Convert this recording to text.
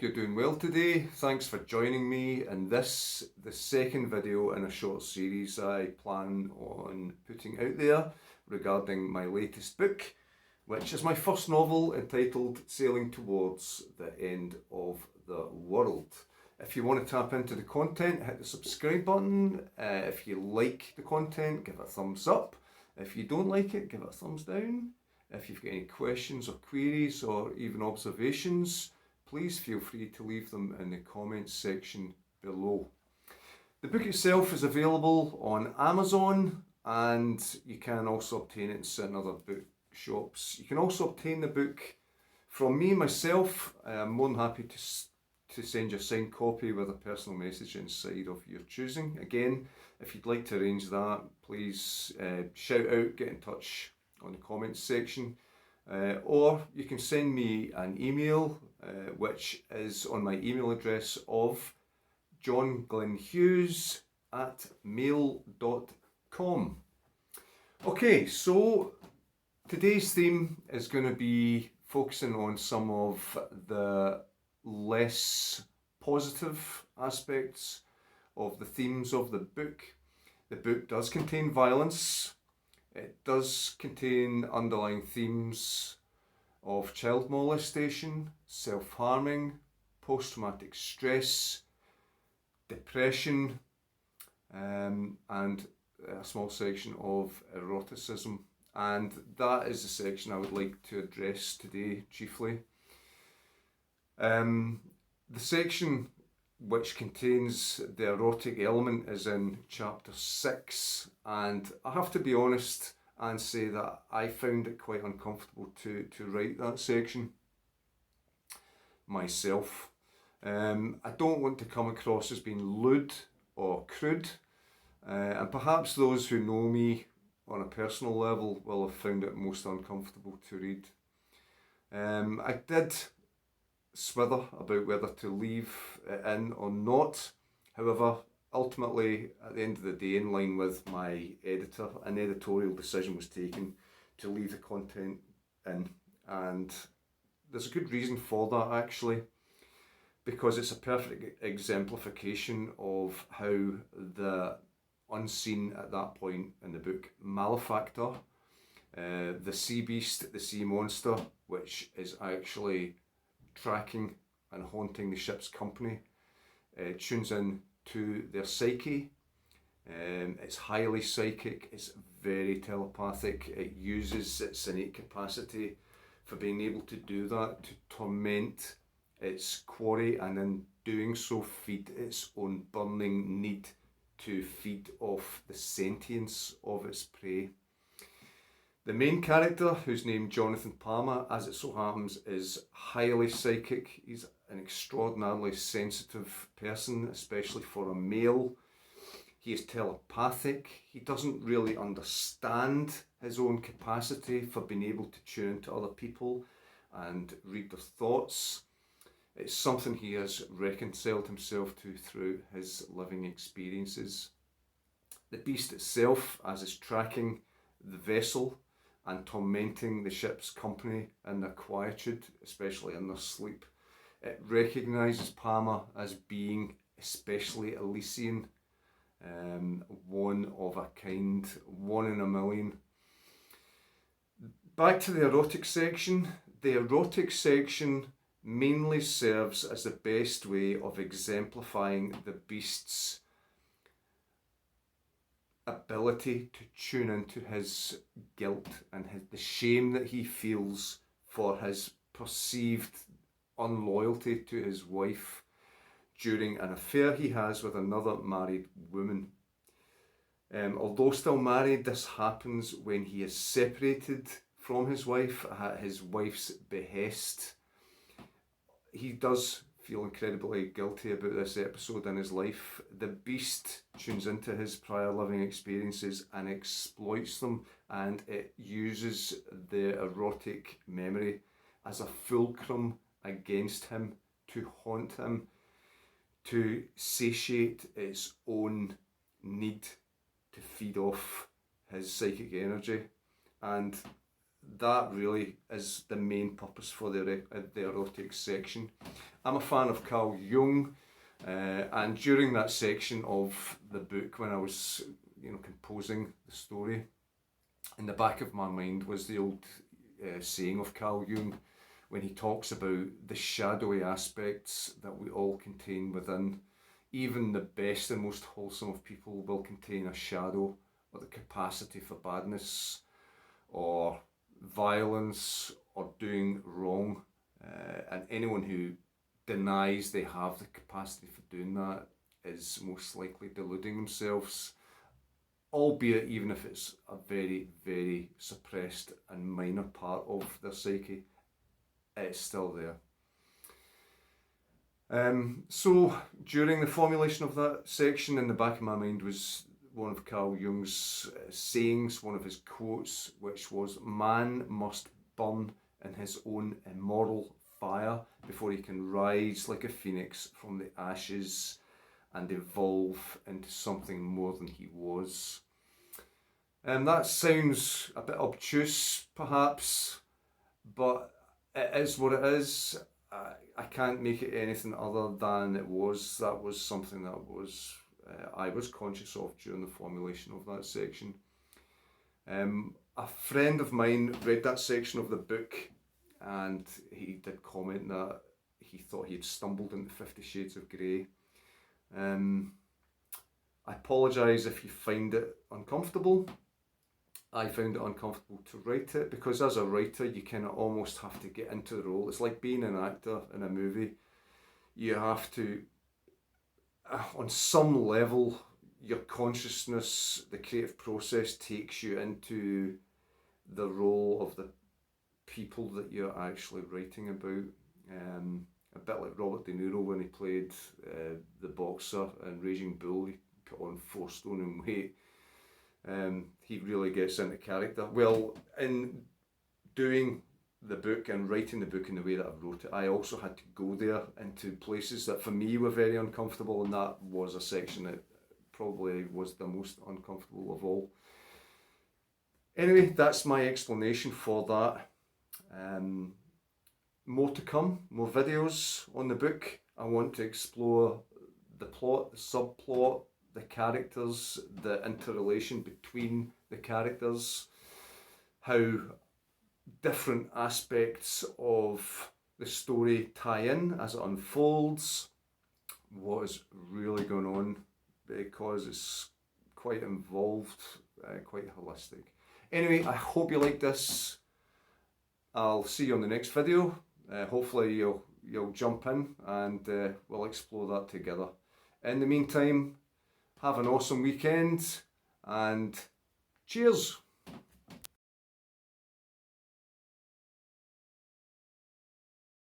hope you're doing well today. Thanks for joining me in this, the second video in a short series I plan on putting out there regarding my latest book, which is my first novel entitled Sailing Towards the End of the World. If you want to tap into the content, hit the subscribe button. If you like the content, give it a thumbs up. If you don't like it, give it a thumbs down. If you've got any questions or queries or even observations, please feel free to leave them in the comments section below. The book itself is available on Amazon, and you can also obtain it in certain other bookshops. You can also obtain the book from me myself. I'm more than happy to send you a signed copy with a personal message inside of your choosing. Again, if you'd like to arrange that, please shout out, get in touch on the comments section, or you can send me an email which is on my email address of johnglenhughes@mail.com. Okay, so today's theme is going to be focusing on some of the less positive aspects of the themes of the book. The book does contain violence. It does contain underlying themes of child molestation, self-harming, post-traumatic stress, depression, and a small section of eroticism. And that is the section I would like to address today chiefly. The section which contains the erotic element is in chapter 6, and I have to be honest and say that I found it quite uncomfortable to write that section myself. I don't want to come across as being lewd or crude, and perhaps those who know me on a personal level will have found it most uncomfortable to read. I did swither about whether to leave it in or not. However, ultimately, at the end of the day, in line with my editor, an editorial decision was taken to leave the content in, and there's a good reason for that actually, because it's a perfect exemplification of how the unseen at that point in the book malefactor, the sea beast, the sea monster, which is actually tracking and haunting the ship's company, tunes in to their psyche. It's highly psychic, it's very telepathic, it uses its innate capacity for being able to do that, to torment its quarry, and in doing so feed its own burning need to feed off the sentience of its prey. The main character, who's named Jonathan Palmer, as it so happens, is highly psychic. He's an extraordinarily sensitive person, especially for a male. He is telepathic. He doesn't really understand his own capacity for being able to tune into other people and read their thoughts. It's something he has reconciled himself to through his living experiences. The beast itself, as is tracking the vessel and tormenting the ship's company in their quietude, especially in their sleep, it recognises Palmer as being especially Elysian, one of a kind, one in a million. Back to the erotic section. The erotic section mainly serves as the best way of exemplifying the beast's ability to tune into his guilt and the shame that he feels for his perceived unloyalty to his wife during an affair he has with another married woman. Although still married, this happens when he is separated from his wife at his wife's behest. He does feel incredibly guilty about this episode in his life. The beast tunes into his prior living experiences and exploits them, and it uses the erotic memory as a fulcrum against him, to haunt him, to satiate its own need to feed off his psychic energy. And that really is the main purpose for the erotic section. I'm a fan of Carl Jung, and during that section of the book, when I was composing the story, in the back of my mind was the old saying of Carl Jung, when he talks about the shadowy aspects that we all contain within. Even the best and most wholesome of people will contain a shadow, or the capacity for badness, or violence, or doing wrong. And anyone who denies they have the capacity for doing that is most likely deluding themselves, albeit even if it's a very, very suppressed and minor part of their psyche, it's still there. So during the formulation of that section, in the back of my mind was one of Carl Jung's sayings, one of his quotes, which was, "Man must burn in his own immoral fire before he can rise like a phoenix from the ashes and evolve into something more than he was." And that sounds a bit obtuse, perhaps, but it is what it is. I can't make it anything other than it was. That was something that was I was conscious of during the formulation of that section. A friend of mine read that section of the book, and he did comment that he thought he had stumbled into 50 Shades of Grey. I apologise if you find it uncomfortable. I found it uncomfortable to write it, because as a writer you kind of almost have to get into the role. It's like being an actor in a movie. You have to, on some level, your consciousness, the creative process takes you into the role of the people that you're actually writing about. A bit like Robert De Niro when he played the boxer in Raging Bull. He put on 4 stone in weight. He really gets into character. Well, in doing the book and writing the book in the way that I wrote it, I also had to go there into places that for me were very uncomfortable, and that was a section that probably was the most uncomfortable of all. Anyway, that's my explanation for that. More to come, more videos on the book. I want to explore the plot, the subplot, the characters, the interrelation between the characters, how different aspects of the story tie in as it unfolds, what is really going on, because it's quite involved, quite holistic. Anyway, I hope you like this. I'll see you on the next video. Hopefully you'll jump in, and we'll explore that together. In the meantime, have an awesome weekend, and cheers!